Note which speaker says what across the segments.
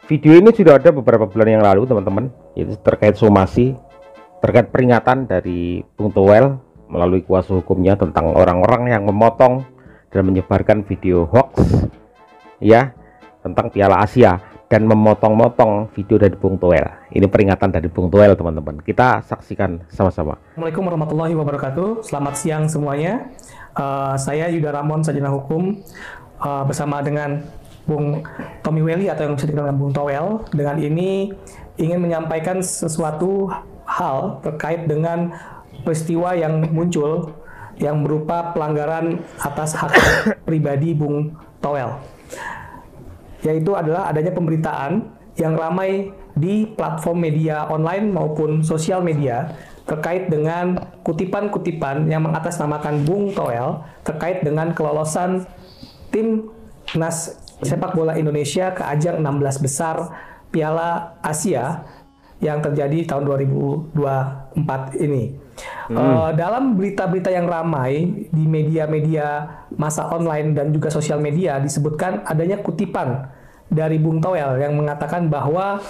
Speaker 1: Video ini sudah ada beberapa bulan yang lalu teman-teman, itu terkait somasi, terkait peringatan dari Bung Toel melalui kuasa hukumnya tentang orang-orang yang memotong dan menyebarkan video hoax ya tentang Piala Asia dan memotong-motong video dari Bung Toel. Ini peringatan dari Bung Toel teman-teman, kita saksikan sama-sama.
Speaker 2: Assalamualaikum warahmatullahi wabarakatuh. Selamat siang semuanya. Saya Yuda Ramon, sarjana hukum, bersama dengan Bung Tommy Welly atau yang bisa dikenal dengan Bung Toel. Dengan ini ingin menyampaikan sesuatu hal terkait dengan peristiwa yang muncul yang berupa pelanggaran atas hak pribadi Bung Toel, yaitu adalah adanya pemberitaan yang ramai di platform media online maupun sosial media terkait dengan kutipan-kutipan yang mengatasnamakan Bung Toel terkait dengan kelolosan timnas sepak bola Indonesia ke ajang 16 besar Piala Asia yang terjadi tahun 2024 ini. Dalam berita-berita yang ramai di media-media massa online dan juga sosial media disebutkan adanya kutipan dari Bung Toel yang mengatakan bahwa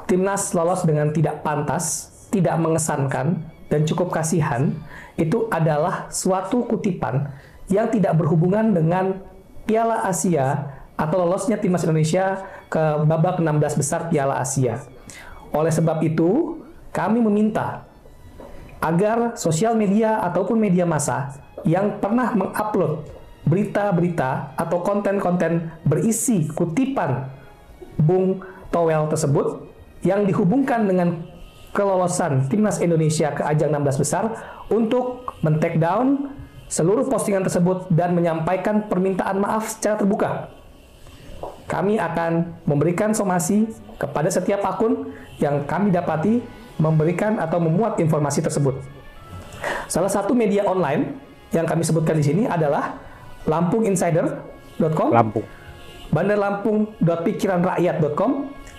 Speaker 2: timnas lolos dengan tidak pantas, tidak mengesankan, dan cukup kasihan. Itu adalah suatu kutipan yang tidak berhubungan dengan Piala Asia atau lolosnya timnas Indonesia ke babak 16 besar Piala Asia. Oleh sebab itu, kami meminta agar sosial media ataupun media massa yang pernah mengupload berita-berita atau konten-konten berisi kutipan Bung Toel tersebut yang dihubungkan dengan kelolosan timnas Indonesia ke ajang 16 besar untuk men-take down seluruh postingan tersebut dan menyampaikan permintaan maaf secara terbuka. Kami akan memberikan somasi kepada setiap akun yang kami dapati memberikan atau memuat informasi tersebut. Salah satu media online yang kami sebutkan di sini adalah lampunginsider.com, bandarlampung.pikiranrakyat.com,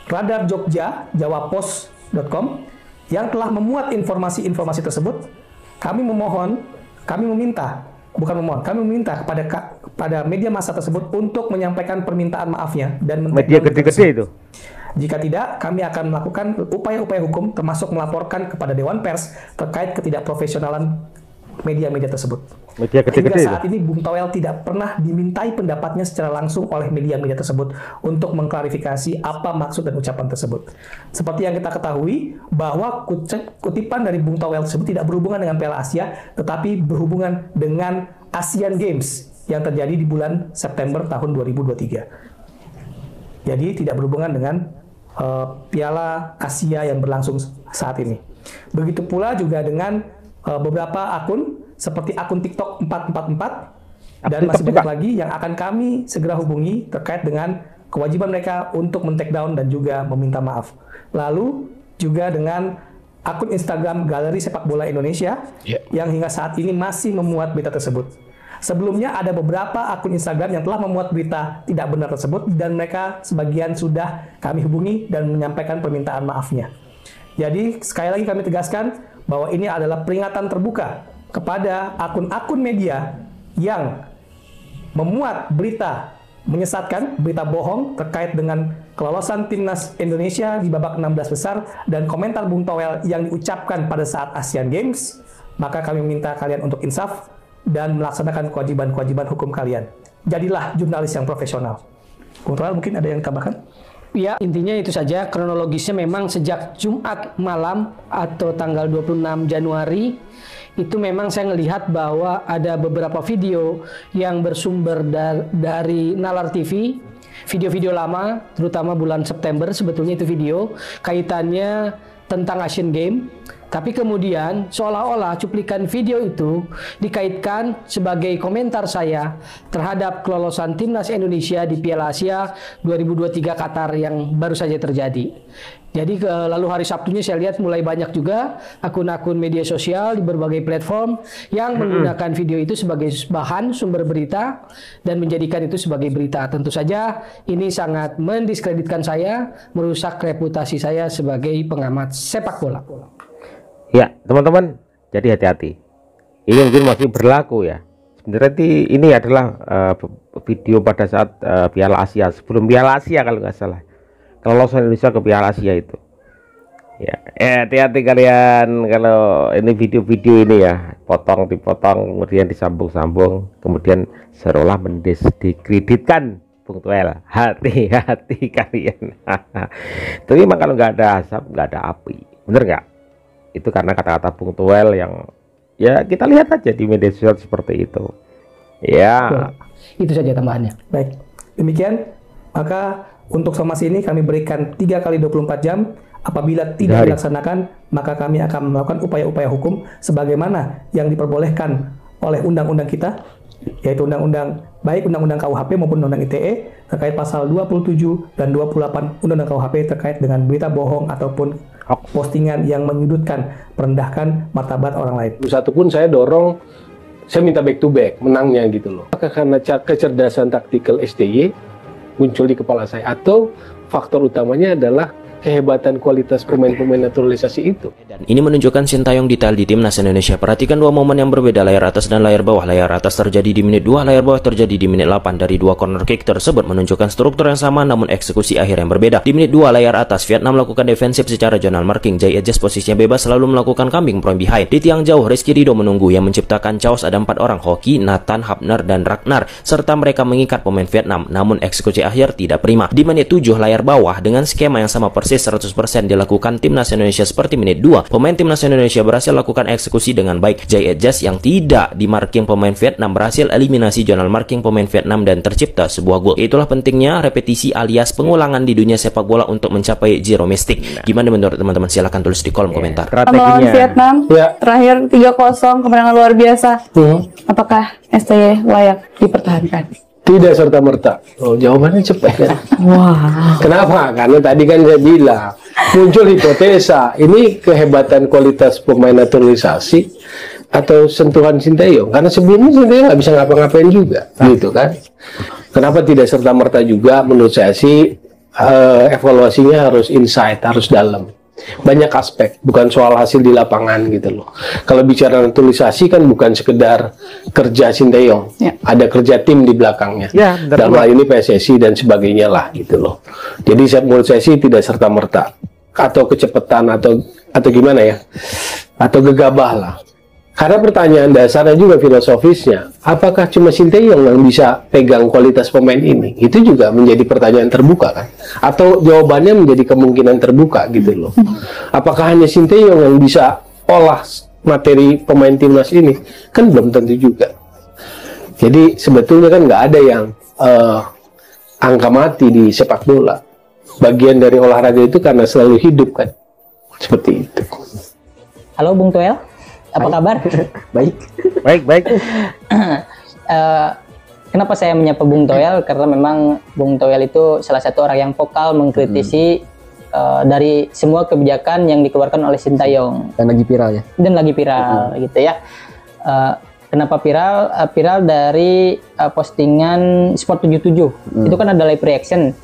Speaker 2: Radar Jogja, jawapos.com, yang telah memuat informasi-informasi tersebut. Kami meminta kepada media massa tersebut untuk menyampaikan permintaan maafnya dan
Speaker 1: media gede-gede itu.
Speaker 2: Jika tidak, kami akan melakukan upaya-upaya hukum termasuk melaporkan kepada Dewan Pers terkait ketidakprofesionalan media-media tersebut.
Speaker 1: Media gede-gede
Speaker 2: hingga saat ini Bung Toel tidak pernah dimintai pendapatnya secara langsung oleh media-media tersebut untuk mengklarifikasi apa maksud dan ucapan tersebut. Seperti yang kita ketahui bahwa kutipan dari Bung Toel tersebut tidak berhubungan dengan Piala Asia, tetapi berhubungan dengan Asian Games yang terjadi di bulan September tahun 2023. Jadi tidak berhubungan dengan Piala Asia yang berlangsung saat ini. Begitu pula juga dengan beberapa akun seperti akun TikTok 444 dan masih banyak lagi yang akan kami segera hubungi terkait dengan kewajiban mereka untuk men-take down dan juga meminta maaf. Lalu juga dengan akun Instagram Galeri Sepak Bola Indonesia yang hingga saat ini masih memuat berita tersebut. Sebelumnya ada beberapa akun Instagram yang telah memuat berita tidak benar tersebut dan mereka sebagian sudah kami hubungi dan menyampaikan permintaan maafnya. Jadi sekali lagi kami tegaskan bahwa ini adalah peringatan terbuka kepada akun-akun media yang memuat berita menyesatkan, berita bohong terkait dengan kelolosan timnas Indonesia di babak 16 besar dan komentar Bung Toel yang diucapkan pada saat Asian Games. Maka kami minta kalian untuk insaf dan melaksanakan kewajiban-kewajiban hukum kalian. Jadilah jurnalis yang profesional. Bung Toel mungkin ada yang ditambahkan?
Speaker 3: Ya, intinya itu saja. Kronologisnya memang sejak Jumat malam atau tanggal 26 Januari itu memang saya melihat bahwa ada beberapa video yang bersumber dari Nalar TV, video-video lama, terutama bulan September sebetulnya itu video kaitannya tentang Asian Games. Tapi kemudian seolah-olah cuplikan video itu dikaitkan sebagai komentar saya terhadap kelolosan timnas Indonesia di Piala Asia 2023 Qatar yang baru saja terjadi. Jadi lalu hari Sabtunya saya lihat mulai banyak juga akun-akun media sosial di berbagai platform yang menggunakan video itu sebagai bahan sumber berita dan menjadikan itu sebagai berita. Tentu saja ini sangat mendiskreditkan saya, merusak reputasi saya sebagai pengamat sepak bola.
Speaker 1: Ya, teman-teman, jadi hati-hati. Ini mungkin masih berlaku ya. Sebenarnya ini adalah video pada saat Piala Asia, sebelum Piala Asia kalau nggak salah. kelolosan Indonesia ke Piala Asia itu. Ya, hati-hati kalian kalau ini video-video ini ya, potong dipotong kemudian disambung-sambung kemudian seolah mendiskreditkan Bung Toel. Hati-hati kalian. Tapi memang kalau nggak ada asap nggak ada api, bener nggak? Itu karena kata-kata Bung Toel yang ya kita lihat aja di media sosial seperti itu ya.
Speaker 3: Itu saja tambahannya.
Speaker 2: Baik, demikian maka untuk somasi ini kami berikan 3 kali 24 jam. Apabila tidak dilaksanakan, maka kami akan melakukan upaya-upaya hukum sebagaimana yang diperbolehkan oleh undang-undang kita, yaitu baik undang-undang KUHP maupun undang-undang ITE terkait pasal 27 dan 28 undang-undang KUHP terkait dengan berita bohong ataupun postingan yang menyudutkan, merendahkan martabat orang lain.
Speaker 4: Satu pun saya dorong, saya minta back to back menangnya gitu loh. Apakah karena kecerdasan taktikal STY muncul di kepala saya, atau faktor utamanya adalah kehebatan kualitas pemain-pemain naturalisasi itu.
Speaker 5: Dan ini menunjukkan Sintayong detail di timnas Indonesia. Perhatikan dua momen yang berbeda, layar atas dan layar bawah. Layar atas terjadi di menit 2, layar bawah terjadi di menit 8. Dari dua corner kick tersebut menunjukkan struktur yang sama namun eksekusi akhir yang berbeda. Di menit 2 layar atas, Vietnam melakukan defensif secara zonal marking. Jay Edges posisinya bebas selalu melakukan kambing from behind. Di tiang jauh, Rizky Ridho menunggu yang menciptakan chaos. Ada 4 orang, Hoki, Nathan, Hapner, dan Ragnar, serta mereka mengikat pemain Vietnam, namun eksekusi akhir tidak prima. Di menit 7 layar bawah, dengan skema yang sama persis 100% dilakukan timnas Indonesia seperti menit 2. Pemain timnas Indonesia berhasil lakukan eksekusi dengan baik. Jay Edges yang tidak di marking pemain Vietnam berhasil eliminasi zonal marking pemain Vietnam dan tercipta sebuah gol. Itulah pentingnya repetisi alias pengulangan di dunia sepak bola untuk mencapai zero mistik. Gimana menurut teman-teman? Silahkan tulis di kolom komentar.
Speaker 6: Melawan Vietnam terakhir 3-0, kemenangan luar biasa. Apakah STY layak dipertahankan?
Speaker 4: Tidak serta-merta. Oh, jawabannya cepat kan?
Speaker 6: Wah.
Speaker 4: Kenapa? Karena tadi kan saya bilang muncul hipotesa ini kehebatan kualitas pemain naturalisasi atau sentuhan Sintayong. Karena sebelumnya Sintayong nggak bisa ngapa-ngapain juga, gitu kan? Kenapa tidak serta-merta juga? Menurut saya sih evaluasinya harus insight, harus dalam. Banyak aspek, bukan soal hasil di lapangan gitu loh. Kalau bicara naturalisasi kan bukan sekedar kerja Sintayong, ada kerja tim di belakangnya. Dalam hal ini PSSI dan sebagainya lah gitu loh. Jadi menurut saya sih tidak serta merta atau kecepatan atau gimana ya, atau gegabah lah. Karena pertanyaan dasarnya juga filosofisnya, apakah cuma Sintayong yang bisa pegang kualitas pemain ini? Itu juga menjadi pertanyaan terbuka kan? Atau jawabannya menjadi kemungkinan terbuka gitu loh. Apakah hanya Sintayong yang bisa olah materi pemain timnas ini? Kan belum tentu juga. Jadi sebetulnya kan nggak ada yang angka mati di sepak bola. Bagian dari olahraga itu karena selalu hidup kan. Seperti itu.
Speaker 7: Halo Bung Toel. Apa kabar?
Speaker 1: Baik.
Speaker 7: Kenapa saya menyapa Bung Toel? Karena memang Bung Toel itu salah satu orang yang vokal mengkritisi dari semua kebijakan yang dikeluarkan oleh Sintayong.
Speaker 8: Dan lagi viral ya?
Speaker 7: Dan lagi viral gitu ya. Kenapa viral? Viral dari postingan Sport 77. Itu kan ada live reaction.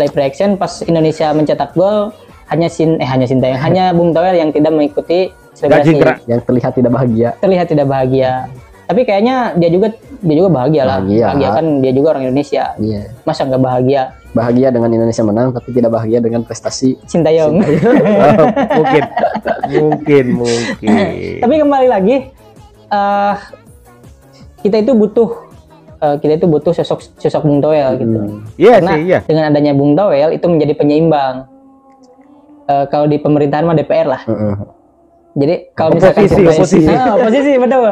Speaker 7: Live reaction pas Indonesia mencetak gol hanya Sintayong, hanya Bung Toel yang tidak mengikuti
Speaker 8: yang terlihat tidak bahagia.
Speaker 7: Tapi kayaknya dia juga bahagia lah. Bahagia kan, dia juga orang Indonesia.
Speaker 8: Iya.
Speaker 7: Masa nggak bahagia?
Speaker 8: Bahagia dengan Indonesia menang, tapi tidak bahagia dengan prestasi
Speaker 7: Sintayong.
Speaker 1: Mungkin.
Speaker 7: Tapi kembali lagi, kita itu butuh sosok Bung Toel gitu. Karena dengan adanya Bung Toel itu menjadi penyeimbang. Kalau di pemerintahan mah DPR lah. Jadi kalau misalkan oposisi betul.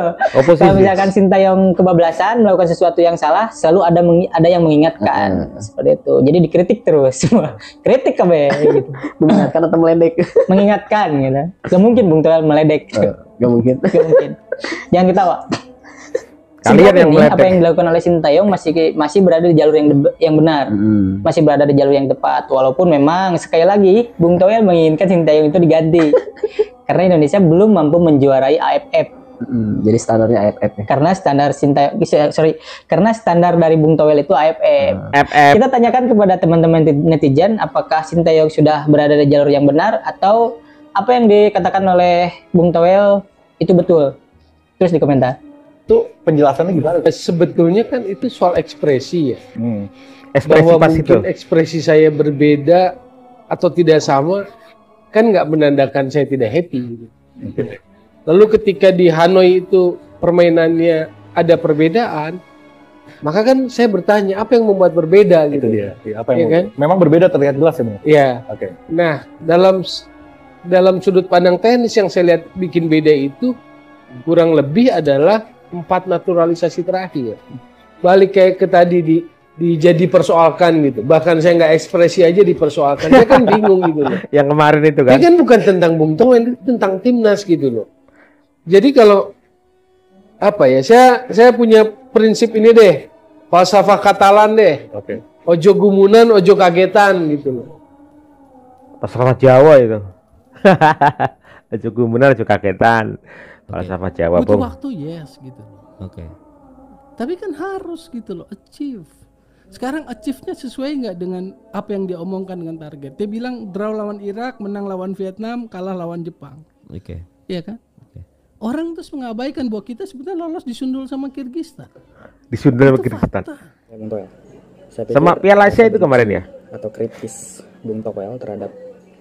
Speaker 7: Kalau misalkan Sintayong kebablasan melakukan sesuatu yang salah, selalu ada yang mengingatkan seperti itu. Jadi dikritik terus semua. Kritik gitu.
Speaker 8: Mengingatkan atau meledek?
Speaker 7: Mengingatkan gitu. Gak mungkin Bung Toel meledek.
Speaker 8: Gak mungkin.
Speaker 7: Jangan ketawa.
Speaker 1: Kalian yang meledek.
Speaker 7: Apa yang dilakukan oleh Sintayong masih berada di jalur yang benar. Masih berada di jalur yang tepat. Walaupun memang sekali lagi Bung Toel menginginkan Sintayong itu diganti. Karena Indonesia belum mampu menjuarai AFF.
Speaker 8: Jadi standarnya AFF ya?
Speaker 7: Karena standar dari Bung Toel itu AFF. Kita tanyakan kepada teman-teman netizen, apakah Sintayong sudah berada di jalur yang benar atau apa yang dikatakan oleh Bung Toel itu betul? Terus di komentar.
Speaker 4: Itu penjelasannya gimana? Sebetulnya kan itu soal ekspresi ya.
Speaker 1: Ekspresi
Speaker 4: bahwa
Speaker 1: pas
Speaker 4: mungkin
Speaker 1: itu.
Speaker 4: Ekspresi saya berbeda atau tidak sama kan nggak menandakan saya tidak happy. Lalu ketika di Hanoi itu permainannya ada perbedaan, maka kan saya bertanya apa yang membuat berbeda gitu.
Speaker 9: Itu dia. Apa yang
Speaker 4: kan?
Speaker 9: Memang berbeda terlihat jelas ya, Bang?
Speaker 4: Iya.
Speaker 9: Oke.
Speaker 4: Nah, dalam sudut pandang teknis yang saya lihat bikin beda itu kurang lebih adalah 4 naturalisasi terakhir. Balik kayak ke tadi jadi persoalkan gitu. Bahkan saya nggak ekspresi aja dipersoalkan. Saya kan bingung gitu loh.
Speaker 1: Yang kemarin itu kan.
Speaker 4: Ini kan bukan tentang Bung Towel, itu tentang timnas gitu loh. Jadi kalau apa ya? Saya punya prinsip ini deh. Falsafah Katalan deh.
Speaker 9: Oke.
Speaker 4: Ojo gumunan, ojo kagetan gitu loh.
Speaker 1: Falsafah Jawa itu. Ojo gumunan, ojo kagetan. Falsafah Jawa,
Speaker 10: butuh
Speaker 1: Bung.
Speaker 10: waktu, yes gitu. Oke. Tapi kan harus gitu loh, achieve. Sekarang achieve-nya sesuai nggak dengan apa yang dia omongkan dengan target? Dia bilang draw lawan Irak, menang lawan Vietnam, kalah lawan Jepang.
Speaker 5: Oke.
Speaker 10: Iya kan? Orang terus mengabaikan bahwa kita sebetulnya lolos disundul sama Kirgistan.
Speaker 1: Disundul sama Kirgistan.
Speaker 11: Ya, Bung Towel.
Speaker 1: Sama Piala Asia itu kemarin ya?
Speaker 11: Atau kritis Bung Towel terhadap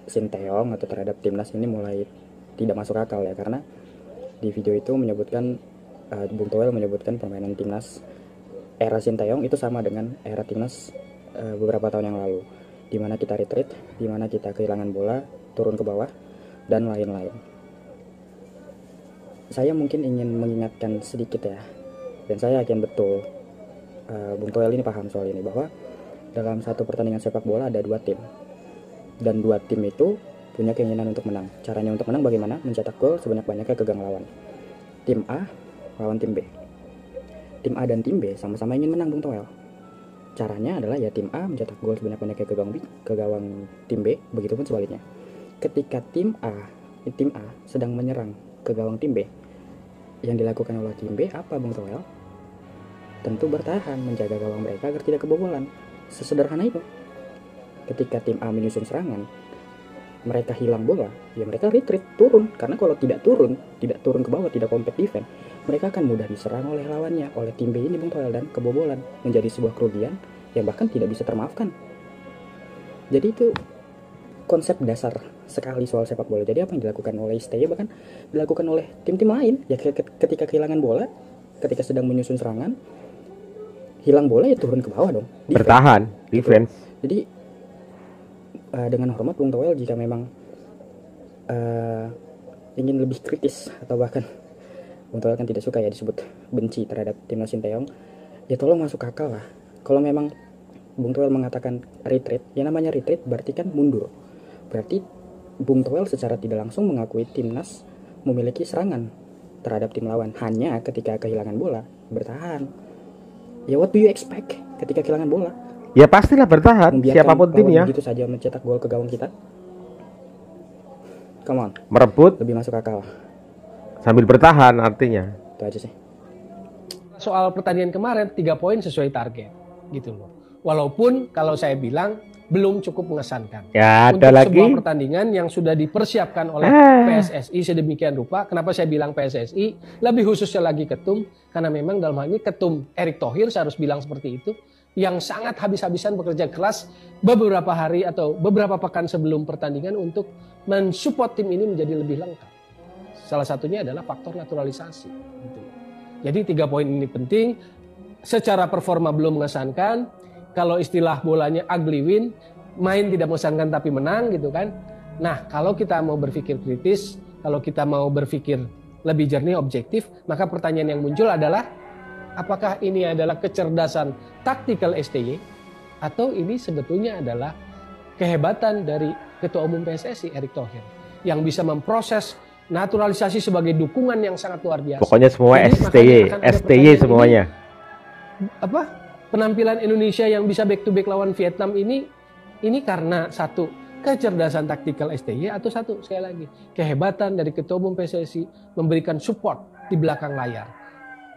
Speaker 11: Sinteyong atau terhadap timnas ini mulai tidak masuk akal ya, karena di video itu menyebutkan Bung Towel menyebutkan permainan timnas era Sinteyong itu sama dengan era timnas beberapa tahun yang lalu, di mana kita retreat, di mana kita kehilangan bola, turun ke bawah dan lain-lain. Saya mungkin ingin mengingatkan sedikit ya, dan saya yakin betul Bung Towel ini paham soal ini, bahwa dalam satu pertandingan sepak bola ada 2 tim, dan 2 tim itu punya keinginan untuk menang. Caranya untuk menang bagaimana? Mencetak gol sebanyak-banyaknya ke gang lawan. Tim A lawan tim B. Tim A dan tim B sama-sama ingin menang, Bung Towel. Caranya adalah ya tim A mencetak gol sebanyak-banyaknya ke gawang tim B, begitupun sebaliknya. Ketika tim A sedang menyerang ke gawang tim B, yang dilakukan oleh tim B apa, Bung Towel? Tentu bertahan, menjaga gawang mereka agar tidak kebobolan. Sesederhana itu. Ketika tim A menyusun serangan, mereka hilang bola, ya mereka retreat, turun. Karena kalau tidak turun ke bawah, tidak compact defense, mereka akan mudah diserang oleh lawannya, oleh tim B ini, Bung Towel, dan kebobolan menjadi sebuah kerugian yang bahkan tidak bisa termaafkan. Jadi itu konsep dasar sekali soal sepak bola. Jadi apa yang dilakukan oleh STY bahkan dilakukan oleh tim-tim lain ya, ketika kehilangan bola, ketika sedang menyusun serangan, hilang bola ya turun ke bawah dong,
Speaker 1: bertahan, defense.
Speaker 11: Jadi dengan hormat Bung Towel, jika memang ingin lebih kritis atau bahkan Bung Towel kan tidak suka ya disebut benci terhadap timnas Sinteyong, ya tolong masuk akal lah. Kalau memang Bung Towel mengatakan retreat, ya namanya retreat berarti kan mundur. Berarti Bung Towel secara tidak langsung mengakui timnas memiliki serangan terhadap tim lawan, hanya ketika kehilangan bola bertahan. Ya what do you expect ketika kehilangan bola?
Speaker 1: Ya pastilah bertahan, siapapun timnya.
Speaker 11: Begitu saja mencetak gol ke gawang kita. Come on.
Speaker 1: Merebut.
Speaker 11: Lebih masuk akal.
Speaker 1: Sambil bertahan artinya.
Speaker 11: Itu aja sih.
Speaker 4: Soal pertandingan kemarin 3 poin sesuai target, gitu loh. Walaupun kalau saya bilang belum cukup mengesankan.
Speaker 1: Ya,
Speaker 4: untuk
Speaker 1: ada lagi
Speaker 4: sebuah pertandingan yang sudah dipersiapkan oleh PSSI sedemikian rupa. Kenapa saya bilang PSSI? Lebih khususnya lagi Ketum, karena memang dalam hal ini Ketum Erick Thohir, saya harus bilang seperti itu, yang sangat habis-habisan bekerja keras beberapa hari atau beberapa pekan sebelum pertandingan untuk mensupport tim ini menjadi lebih lengkap. Salah satunya adalah faktor naturalisasi. Gitu. Jadi 3 poin ini penting. Secara performa belum mengesankan. Kalau istilah bolanya ugly win, main tidak mengesankan tapi menang gitu kan. Nah, kalau kita mau berpikir kritis, kalau kita mau berpikir lebih jernih, objektif, maka pertanyaan yang muncul adalah apakah ini adalah kecerdasan taktikal STY atau ini sebetulnya adalah kehebatan dari Ketua Umum PSSI Erick Thohir yang bisa memproses naturalisasi sebagai dukungan yang sangat luar biasa.
Speaker 1: Pokoknya semua STY semuanya.
Speaker 4: Penampilan Indonesia yang bisa back to back lawan Vietnam ini karena satu kecerdasan taktikal STY atau satu sekali lagi kehebatan dari Ketua Umum PSSI memberikan support di belakang layar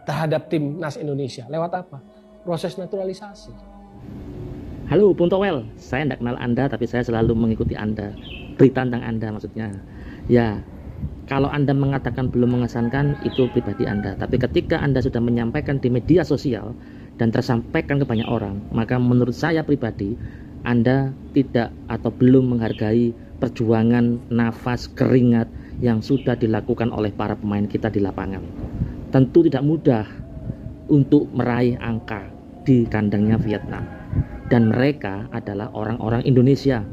Speaker 4: terhadap timnas Indonesia lewat apa? Proses naturalisasi.
Speaker 12: Halo Bung Towel, saya tidak kenal Anda tapi saya selalu mengikuti Anda, berita tentang Anda maksudnya. Ya, kalau Anda mengatakan belum mengesankan itu pribadi Anda, tapi ketika Anda sudah menyampaikan di media sosial dan tersampaikan ke banyak orang, maka menurut saya pribadi Anda tidak atau belum menghargai perjuangan, nafas, keringat yang sudah dilakukan oleh para pemain kita di lapangan. Tentu tidak mudah untuk meraih angka di kandangnya Vietnam, dan mereka adalah orang-orang Indonesia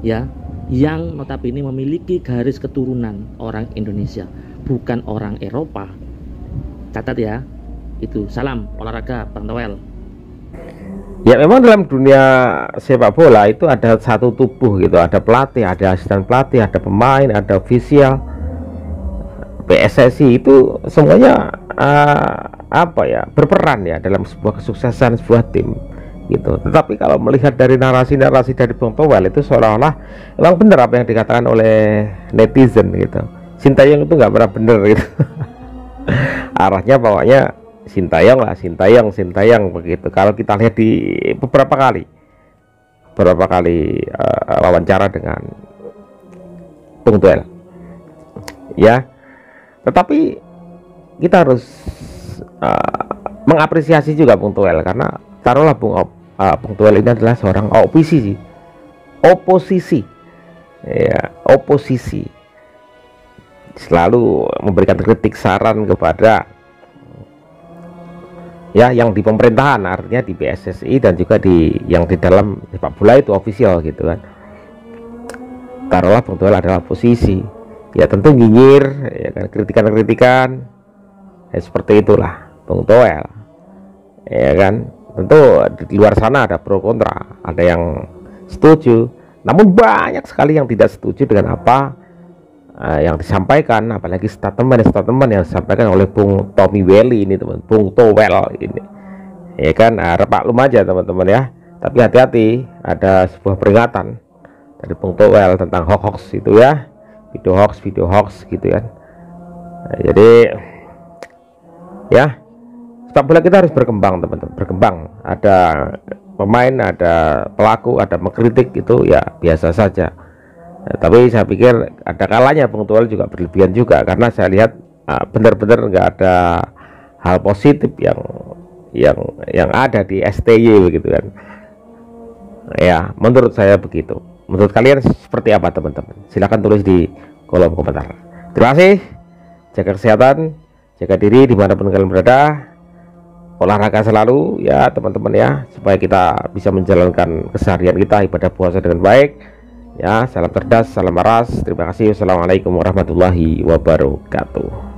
Speaker 12: ya, yang notabene memiliki garis keturunan orang Indonesia, bukan orang Eropa. Catat ya, itu. Salam olahraga Bang Toel.
Speaker 1: Ya memang dalam dunia sepak bola itu ada satu tubuh gitu, ada pelatih, ada asisten pelatih, ada pemain, ada ofisial, PSSI, itu semuanya berperan ya dalam sebuah kesuksesan sebuah tim gitu. Tetapi kalau melihat dari narasi-narasi dari Bung Toel itu seolah-olah memang benar apa yang dikatakan oleh netizen gitu. Sintayong itu nggak pernah bener gitu. Arahnya pokoknya Sintayong lah, Sintayong begitu. Kalau kita lihat di beberapa kali wawancara dengan Bung Toel ya, tetapi kita harus mengapresiasi juga Bung Toel, karena taruhlah Bung Toel ini adalah seorang oposisi selalu memberikan kritik, saran kepada ya yang di pemerintahan, artinya di PSSI dan juga yang di dalam sepak bola itu official gitu kan. Taruhlah Bung Toel adalah oposisi, ya tentu nyinyir ya kan, kritikan ya, seperti itulah Bung Toel ya kan. Tentu di luar sana ada pro kontra, ada yang setuju, namun banyak sekali yang tidak setuju dengan apa yang disampaikan, apalagi statement yang disampaikan oleh Bung Tommy Welly ini, teman, Bung Toel ini ya kan. Maklum aja teman-teman ya, tapi hati-hati, ada sebuah peringatan dari Bung Toel tentang hoax itu ya, video hoax gitu kan. Nah, jadi ya sepak bola kita harus berkembang teman-teman, berkembang. Ada pemain, ada pelaku, ada mengkritik, itu ya biasa saja. Nah, tapi saya pikir ada kalanya Bung Toel juga berlebihan juga, karena saya lihat benar-benar nggak ada hal positif yang ada di STY begitu kan. Ya menurut saya begitu. Menurut kalian seperti apa teman-teman? Silahkan tulis di kolom komentar. Terima kasih. Jaga kesehatan, jaga diri dimanapun kalian berada. Olahraga selalu ya teman-teman ya, supaya kita bisa menjalankan keseharian kita, ibadah puasa dengan baik ya. Salam cerdas, salam waras. Terima kasih. Wassalamualaikum warahmatullahi wabarakatuh.